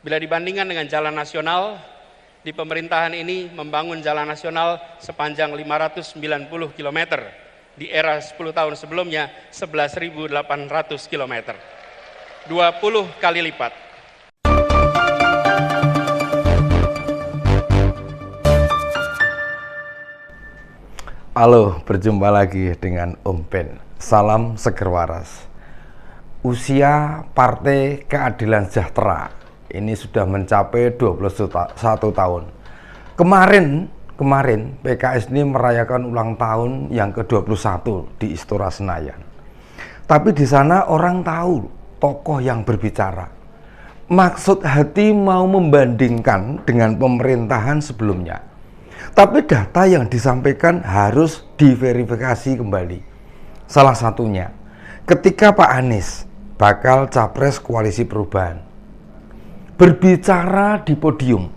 Bila dibandingkan dengan jalan nasional, di pemerintahan ini membangun jalan nasional sepanjang 590 km. Di era 10 tahun sebelumnya 11.800 km. 20 kali lipat. Halo, berjumpa lagi dengan Om Ben. Salam seger waras. Usia Partai Keadilan Sejahtera ini sudah mencapai 21 tahun. Kemarin PKS ini merayakan ulang tahun yang ke-21 di Istora Senayan. Tapi di sana orang tahu tokoh yang berbicara. Maksud hati mau membandingkan dengan pemerintahan sebelumnya. Tapi data yang disampaikan harus diverifikasi kembali. Salah satunya, ketika Pak Anies bakal capres Koalisi Perubahan, berbicara di podium,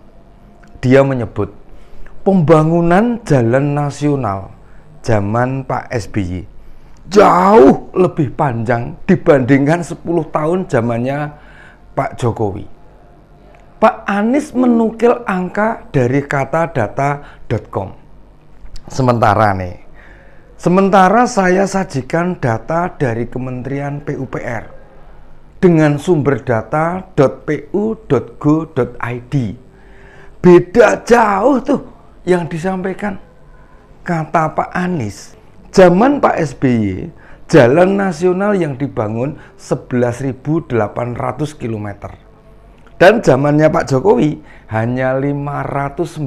dia menyebut pembangunan jalan nasional zaman Pak SBY jauh lebih panjang dibandingkan 10 tahun zamannya Pak Jokowi. Pak Anies menukil angka dari katadata.com. Sementara saya sajikan data dari Kementerian PUPR dengan sumber data .pu.go.id. Beda jauh tuh yang disampaikan. Kata Pak Anies, zaman Pak SBY, jalan nasional yang dibangun 11.800 km. Dan zamannya Pak Jokowi hanya 590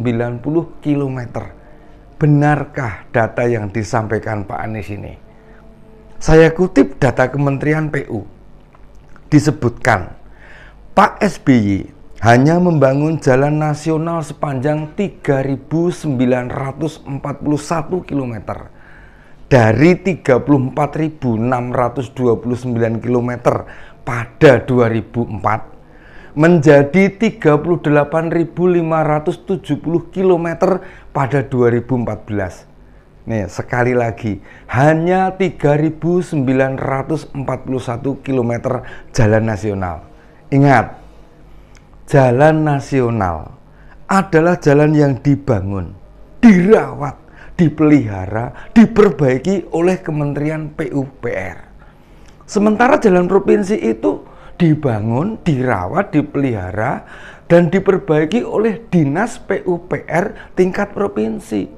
km. Benarkah data yang disampaikan Pak Anies ini? Saya kutip data Kementerian PU. Disebutkan, Pak SBY hanya membangun jalan nasional sepanjang 3.941 km dari 34.629 km pada 2004 menjadi 38.570 km pada 2014. Nih, sekali lagi, hanya 3.941 km jalan nasional. Ingat, jalan nasional adalah jalan yang dibangun, dirawat, dipelihara, diperbaiki oleh Kementerian PUPR. Sementara jalan provinsi itu dibangun, dirawat, dipelihara, dan diperbaiki oleh Dinas PUPR tingkat provinsi.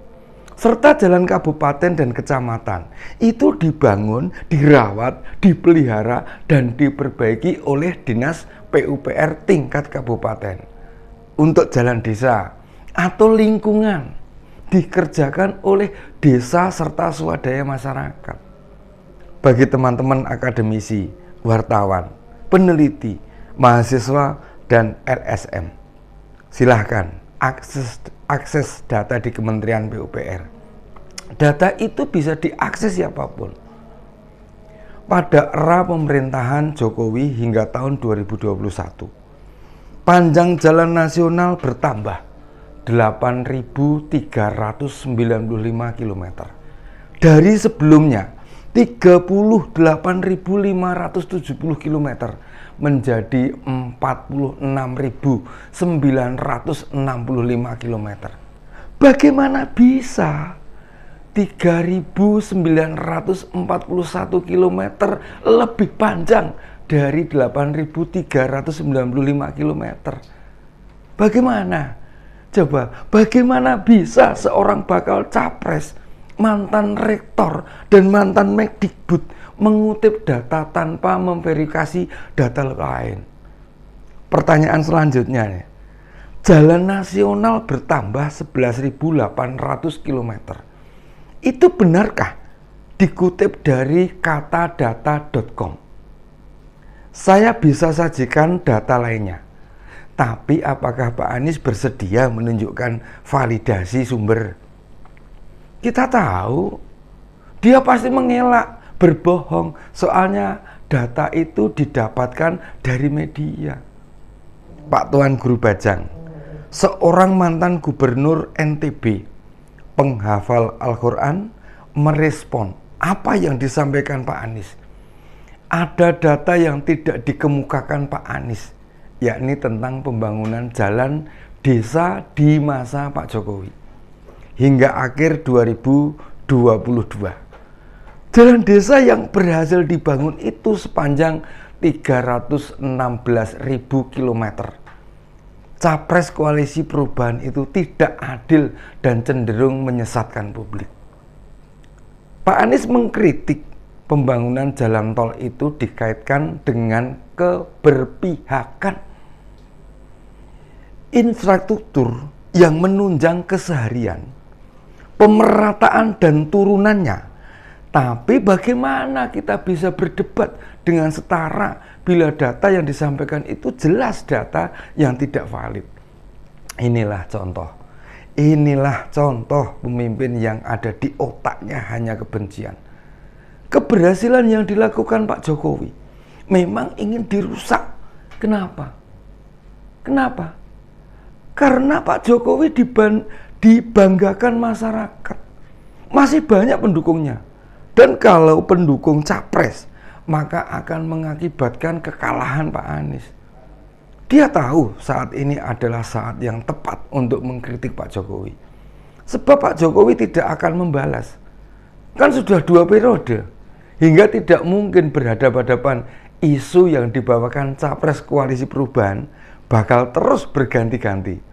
Serta jalan kabupaten dan kecamatan itu dibangun, dirawat, dipelihara, dan diperbaiki oleh Dinas PUPR tingkat kabupaten. Untuk jalan desa atau lingkungan dikerjakan oleh desa serta swadaya masyarakat. Bagi teman-teman akademisi, wartawan, peneliti, mahasiswa, dan LSM, silahkan akses data di Kementerian PUPR. Data itu bisa diakses siapapun. Pada era pemerintahan Jokowi hingga tahun 2021, panjang jalan nasional bertambah 8.395 km. Dari sebelumnya 38.570 km menjadi 46.965 km. Bagaimana bisa 3.941 km lebih panjang dari 8.395 km? Bagaimana? Coba, bagaimana bisa seorang bakal capres, mantan rektor, dan mantan Mendikbud mengutip data tanpa memverifikasi data lain? Pertanyaan selanjutnya nih. Jalan nasional bertambah 11.800 km. Itu benarkah? Dikutip dari katadata.com. Saya bisa sajikan data lainnya. Tapi apakah Pak Anies bersedia menunjukkan validasi sumber? Kita tahu dia pasti mengelak, berbohong, soalnya data itu didapatkan dari media. Pak Tuan Guru Bajang, seorang mantan gubernur NTB, penghafal Al-Quran, merespon apa yang disampaikan Pak Anies. Ada data yang tidak dikemukakan Pak Anies. yakni tentang pembangunan jalan desa di masa Pak Jokowi hingga akhir 2022. Jalan desa yang berhasil dibangun itu sepanjang 316.000 km. Capres koalisi perubahan itu tidak adil dan cenderung menyesatkan publik. Pak Anies mengkritik pembangunan jalan tol itu dikaitkan dengan keberpihakan. Infrastruktur yang menunjang keseharian, pemerataan dan turunannya. Tapi bagaimana kita bisa berdebat dengan setara bila data yang disampaikan itu jelas data yang tidak valid? Inilah contoh pemimpin yang ada di otaknya hanya kebencian. Keberhasilan yang dilakukan Pak Jokowi memang ingin dirusak. Kenapa? Karena Pak Jokowi dibanggakan masyarakat. Masih banyak pendukungnya. Dan kalau pendukung capres, maka akan mengakibatkan kekalahan Pak Anies. Dia tahu saat ini adalah saat yang tepat untuk mengkritik Pak Jokowi. Sebab Pak Jokowi tidak akan membalas. Kan sudah 2 periode. Hingga tidak mungkin berhadapan-hadapan. Isu yang dibawakan capres koalisi perubahan bakal terus berganti-ganti.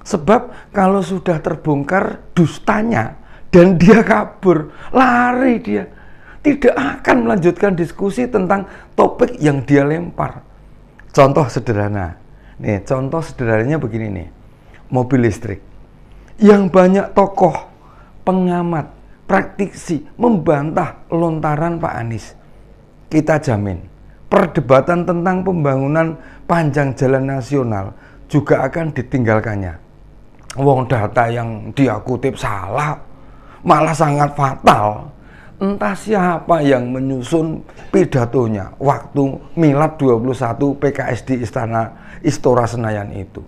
Sebab kalau sudah terbongkar dustanya dan dia kabur, lari dia, tidak akan melanjutkan diskusi tentang topik yang dia lempar. Contoh sederhana. Nih, contoh sederhananya begini nih. Mobil listrik. Yang banyak tokoh, pengamat, praktisi membantah lontaran Pak Anies. Kita jamin, perdebatan tentang pembangunan panjang jalan nasional juga akan ditinggalkannya. Wong data yang dia kutip salah, malah sangat fatal. Entah siapa yang menyusun pidatonya waktu Milad 21 PKS di Istora Senayan itu.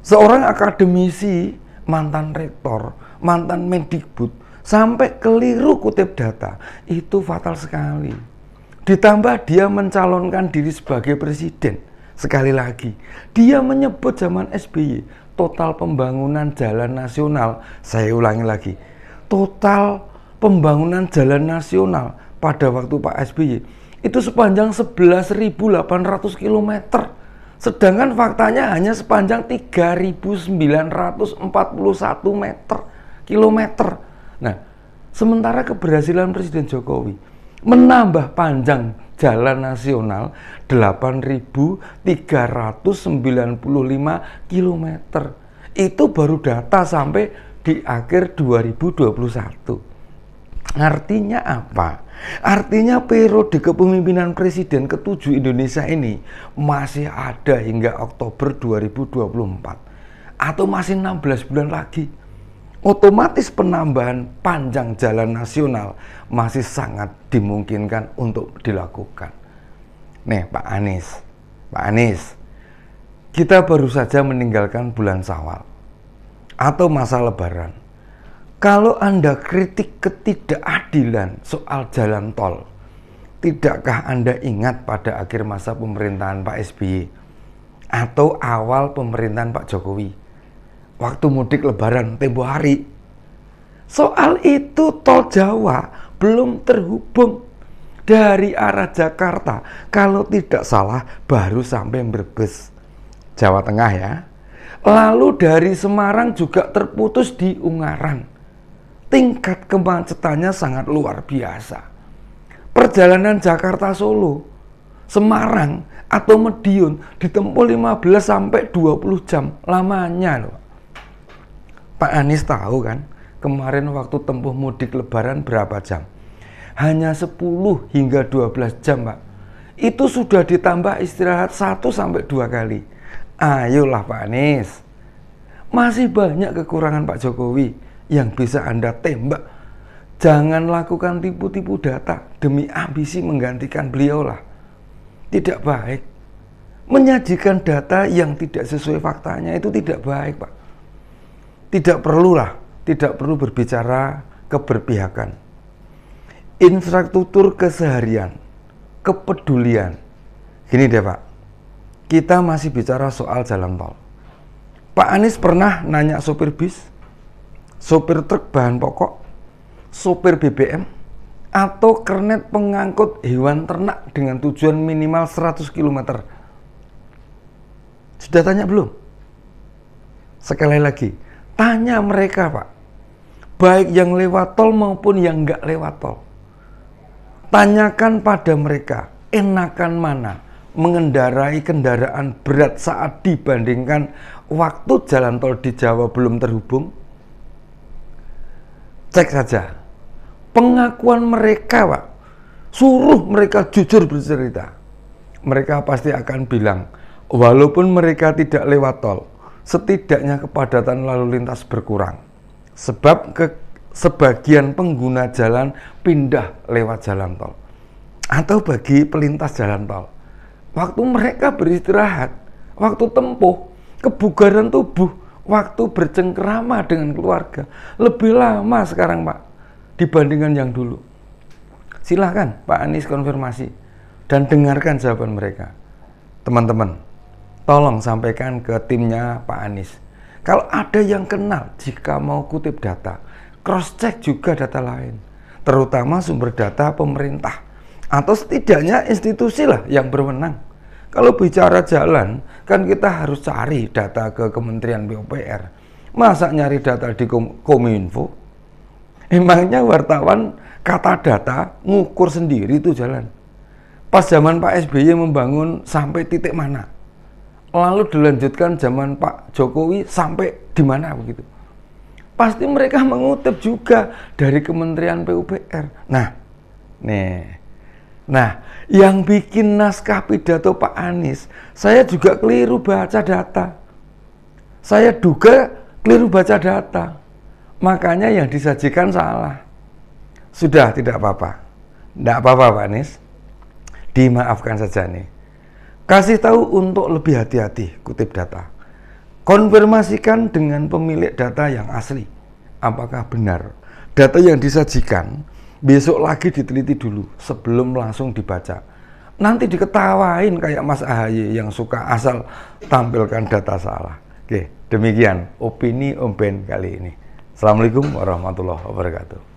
Seorang akademisi, mantan rektor, mantan Mendikbud, sampai keliru kutip data, itu fatal sekali. Ditambah dia mencalonkan diri sebagai presiden. Sekali lagi, dia menyebut zaman SBY, total pembangunan jalan nasional, saya ulangi lagi, total pembangunan jalan nasional pada waktu Pak SBY itu sepanjang 11.800 km. Sedangkan faktanya hanya sepanjang 3.941 kilometer. Nah, sementara keberhasilan Presiden Jokowi menambah panjang jalan nasional 8.395 km. Itu baru data sampai di akhir 2021. Artinya apa? Artinya periode kepemimpinan Presiden ke-7 Indonesia ini masih ada hingga Oktober 2024 atau masih 16 bulan lagi. Otomatis penambahan panjang jalan nasional masih sangat dimungkinkan untuk dilakukan. Nih Pak Anies, kita baru saja meninggalkan bulan Syawal atau masa Lebaran. Kalau Anda kritik ketidakadilan soal jalan tol, tidakkah Anda ingat pada akhir masa pemerintahan Pak SBY atau awal pemerintahan Pak Jokowi? Waktu mudik Lebaran tempo hari. Soal itu tol Jawa belum terhubung dari arah Jakarta. Kalau tidak salah baru sampai Brebes, Jawa Tengah ya. Lalu dari Semarang juga terputus di Ungaran. Tingkat kemacetannya sangat luar biasa. Perjalanan Jakarta Solo, Semarang atau Madiun ditempuh 15 sampai 20 jam lamanya loh. Pak Anies tahu kan, kemarin waktu tempuh mudik Lebaran berapa jam? Hanya 10 hingga 12 jam, Pak. Itu sudah ditambah istirahat 1 sampai 2 kali. Ayolah Pak Anies. Masih banyak kekurangan Pak Jokowi yang bisa Anda tembak. Jangan lakukan tipu-tipu data demi ambisi menggantikan beliau lah. Tidak baik. Menyajikan data yang tidak sesuai faktanya itu tidak baik, Pak. Tidak perlu berbicara keberpihakan. Infrastruktur keseharian, kepedulian. Gini deh Pak, kita masih bicara soal jalan tol. Pak Anies pernah nanya sopir bis, sopir truk bahan pokok, sopir BBM, atau kernet pengangkut hewan ternak dengan tujuan minimal 100 km. Sudah tanya belum? Sekali lagi, tanya mereka Pak, baik yang lewat tol maupun yang nggak lewat tol. Tanyakan pada mereka, enakan mana mengendarai kendaraan berat saat dibandingkan waktu jalan tol di Jawa belum terhubung? Cek saja pengakuan mereka Pak, suruh mereka jujur bercerita. Mereka pasti akan bilang, walaupun mereka tidak lewat tol, setidaknya kepadatan lalu lintas berkurang. Sebab sebagian pengguna jalan pindah lewat jalan tol. Atau bagi pelintas jalan tol, waktu mereka beristirahat, waktu tempuh, kebugaran tubuh, waktu bercengkerama dengan keluarga lebih lama sekarang Pak dibandingkan yang dulu. Silahkan Pak Anies konfirmasi dan dengarkan jawaban mereka. Teman-teman, tolong sampaikan ke timnya Pak Anies, kalau ada yang kenal jika mau kutip data, cross check juga data lain, terutama sumber data pemerintah atau setidaknya institusi lah yang berwenang. Kalau bicara jalan, kan kita harus cari data ke Kementerian PUPR. Masa nyari data di Kominfo? Emangnya wartawan kata data ngukur sendiri itu jalan? Pas zaman Pak SBY membangun sampai titik mana? Lalu dilanjutkan zaman Pak Jokowi sampai di mana begitu? Pasti mereka mengutip juga dari Kementerian PUPR. Nah, yang bikin naskah pidato Pak Anies, saya juga keliru baca data. Saya duga keliru baca data. Makanya yang disajikan salah. Sudah, tidak apa-apa. Tidak apa-apa Pak Anies. Dimaafkan saja nih. Kasih tahu untuk lebih hati-hati kutip data. Konfirmasikan dengan pemilik data yang asli. Apakah benar data yang disajikan? Besok lagi diteliti dulu sebelum langsung dibaca. Nanti diketawain kayak Mas AHY yang suka asal tampilkan data salah. Oke, demikian opini Om Ben kali ini. Assalamualaikum warahmatullahi wabarakatuh.